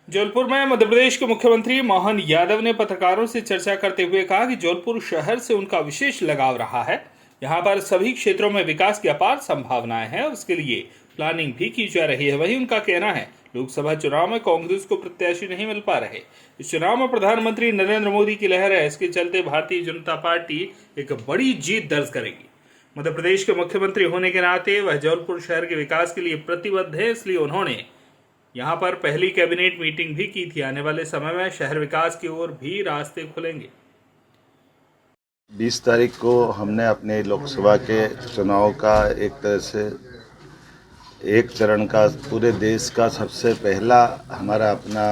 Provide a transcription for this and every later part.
जबलपुर में मध्य प्रदेश के मुख्यमंत्री मोहन यादव ने पत्रकारों से चर्चा करते हुए कहा कि जबलपुर शहर से उनका विशेष लगाव रहा है। यहां पर सभी क्षेत्रों में विकास की अपार संभावनाएं हैं और उसके लिए प्लानिंग भी की जा रही है। वहीं उनका कहना है, लोकसभा चुनाव में कांग्रेस को प्रत्याशी नहीं मिल पा रहे। इस चुनाव में प्रधानमंत्री नरेंद्र मोदी की लहर है। इसके चलते भारतीय जनता पार्टी एक बड़ी जीत दर्ज करेगी। मध्य प्रदेश के मुख्यमंत्री होने के नाते वह जबलपुर शहर के विकास के लिए प्रतिबद्ध है, इसलिए उन्होंने यहां पर पहली कैबिनेट मीटिंग भी की थी। आने वाले समय में शहर विकास की ओर भी रास्ते खुलेंगे। 20 तारीख को हमने अपने लोकसभा के चुनाव का एक तरह से एक चरण का पूरे देश का सबसे पहला हमारा अपना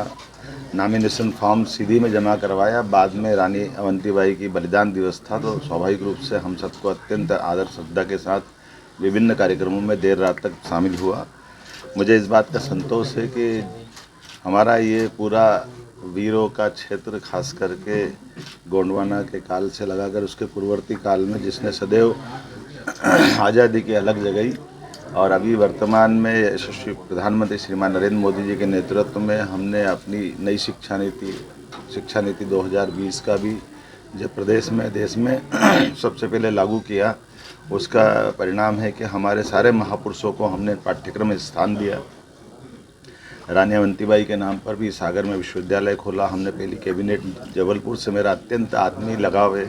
नॉमिनेशन फॉर्म सीधी में जमा करवाया। बाद में रानी अवंतीबाई की बलिदान दिवस था, तो स्वाभाविक रूप से हम सबको अत्यंत आदर श्रद्धा के साथ विभिन्न कार्यक्रमों में देर रात तक शामिल हुआ। मुझे इस बात का संतोष है कि हमारा ये पूरा वीरों का क्षेत्र, खास करके गोंडवाना के काल से लगाकर उसके पूर्ववर्ती काल में जिसने सदैव आज़ादी की अलग जगाई, और अभी वर्तमान में यशस्वी प्रधानमंत्री श्रीमान नरेंद्र मोदी जी के नेतृत्व में हमने अपनी नई शिक्षा नीति 2020 का भी जब प्रदेश में देश में सबसे पहले लागू किया, उसका परिणाम है कि हमारे सारे महापुरुषों को हमने पाठ्यक्रम में स्थान दिया। रानी अवंतीबाई के नाम पर भी सागर में विश्वविद्यालय खोला हमने। पहली कैबिनेट जबलपुर से मेरा अत्यंत आत्मीय लगाव है।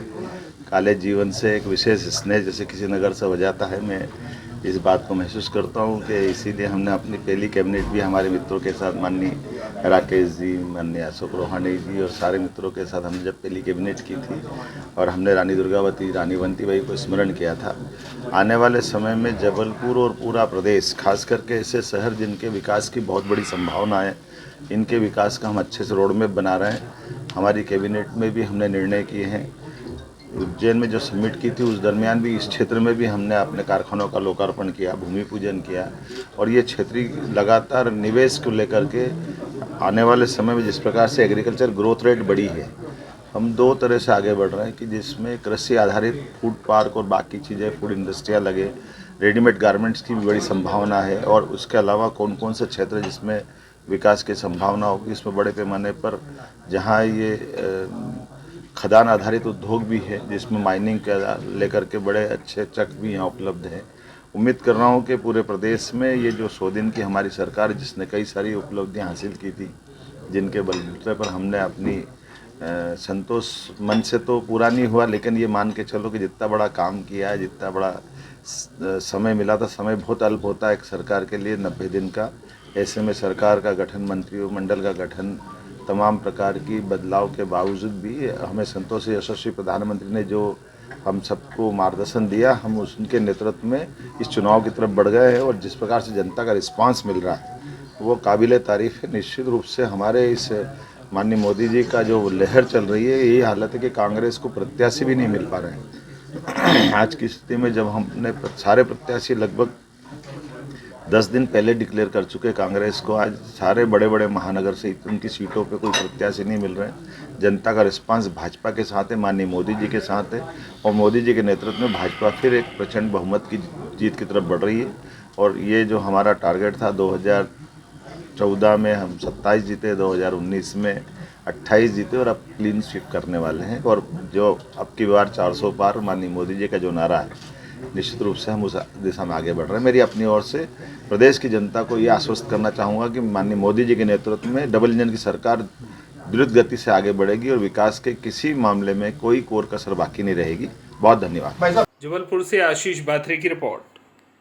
कॉलेज जीवन से एक विशेष स्नेह जैसे किसी नगर से हो जाता है। मैं इस बात को महसूस करता हूं कि इसीलिए हमने अपनी पहली कैबिनेट भी हमारे मित्रों के साथ, माननीय राकेश जी, माननीय अशोक रोहानी जी और सारे मित्रों के साथ हमने जब पहली कैबिनेट की थी और हमने रानी दुर्गावती, रानी अवंतीबाई को स्मरण किया था। आने वाले समय में जबलपुर और पूरा प्रदेश, खास करके ऐसे शहर जिनके विकास की बहुत बड़ी संभावना है, इनके विकास का हम अच्छे से रोड मैप बना रहे हैं। हमारी कैबिनेट में भी हमने निर्णय किए हैं। उज्जैन में जो समिट की थी उस दरमियान भी इस क्षेत्र में भी हमने अपने कारखानों का लोकार्पण किया, भूमि पूजन किया, और ये क्षेत्रीय लगातार निवेश को लेकर के आने वाले समय में जिस प्रकार से एग्रीकल्चर ग्रोथ रेट बढ़ी है, हम दो तरह से आगे बढ़ रहे हैं कि जिसमें कृषि आधारित फूड पार्क और बाकी चीज़ें, फूड इंडस्ट्रियाँ लगे, रेडीमेड गारमेंट्स की भी बड़ी संभावना है, और उसके अलावा कौन कौन से क्षेत्र जिसमें विकास की संभावना होगी। इसमें बड़े पैमाने पर जहाँ ये खदान आधारित उद्योग भी है, जिसमें माइनिंग का लेकर के बड़े अच्छे चक भी यहाँ उपलब्ध हैं। उम्मीद कर रहा हूँ कि पूरे प्रदेश में ये जो 100 दिन की हमारी सरकार, जिसने कई सारी उपलब्धियाँ हासिल की थी, जिनके बलबूते पर हमने अपनी संतोष मन से तो पूरा नहीं हुआ, लेकिन ये मान के चलो कि जितना बड़ा काम किया है, जितना बड़ा समय मिला था, समय बहुत अल्प होता है एक सरकार के लिए 90 दिन का। ऐसे में सरकार का गठन, मंत्रिमंडल का गठन, तमाम प्रकार की बदलाव के बावजूद भी हमें संतोष है। यशस्वी प्रधानमंत्री ने जो हम सबको मार्गदर्शन दिया, हम उनके नेतृत्व में इस चुनाव की तरफ बढ़ गए हैं, और जिस प्रकार से जनता का रिस्पांस मिल रहा है वो काबिल तारीफ़ है। निश्चित रूप से हमारे इस माननीय मोदी जी का जो लहर चल रही है, यही हालत है कि कांग्रेस को प्रत्याशी भी नहीं मिल पा रहे हैं। आज की स्थिति में जब हमने सारे प्रत्याशी लगभग 10 दिन पहले डिक्लेयर कर चुके कांग्रेस को, आज सारे बड़े बड़े महानगर से उनकी सीटों पे कोई प्रत्याशी नहीं मिल रहे हैं। जनता का रिस्पांस भाजपा के साथ है, माननीय मोदी जी के साथ है, और मोदी जी के नेतृत्व में भाजपा फिर एक प्रचंड बहुमत की जीत की तरफ बढ़ रही है। और ये जो हमारा टारगेट था 2014 में हम 27 जीते, 2019 में 28 जीते, और अब क्लीन स्वीप करने वाले हैं। और जो अब की बार 400 पार माननीय मोदी जी का जो नारा है, निश्चित रूप से हम उस दिशा में आगे बढ़ रहे हैं। मेरी अपनी ओर से प्रदेश की जनता को ये आश्वस्त करना चाहूँगा कि माननीय मोदी जी के नेतृत्व में डबल इंजन की सरकार द्रुत गति से आगे बढ़ेगी और विकास के किसी मामले में कोई कोर कसर बाकी नहीं रहेगी। बहुत धन्यवाद। जबलपुर से आशीष बाथरे की रिपोर्ट।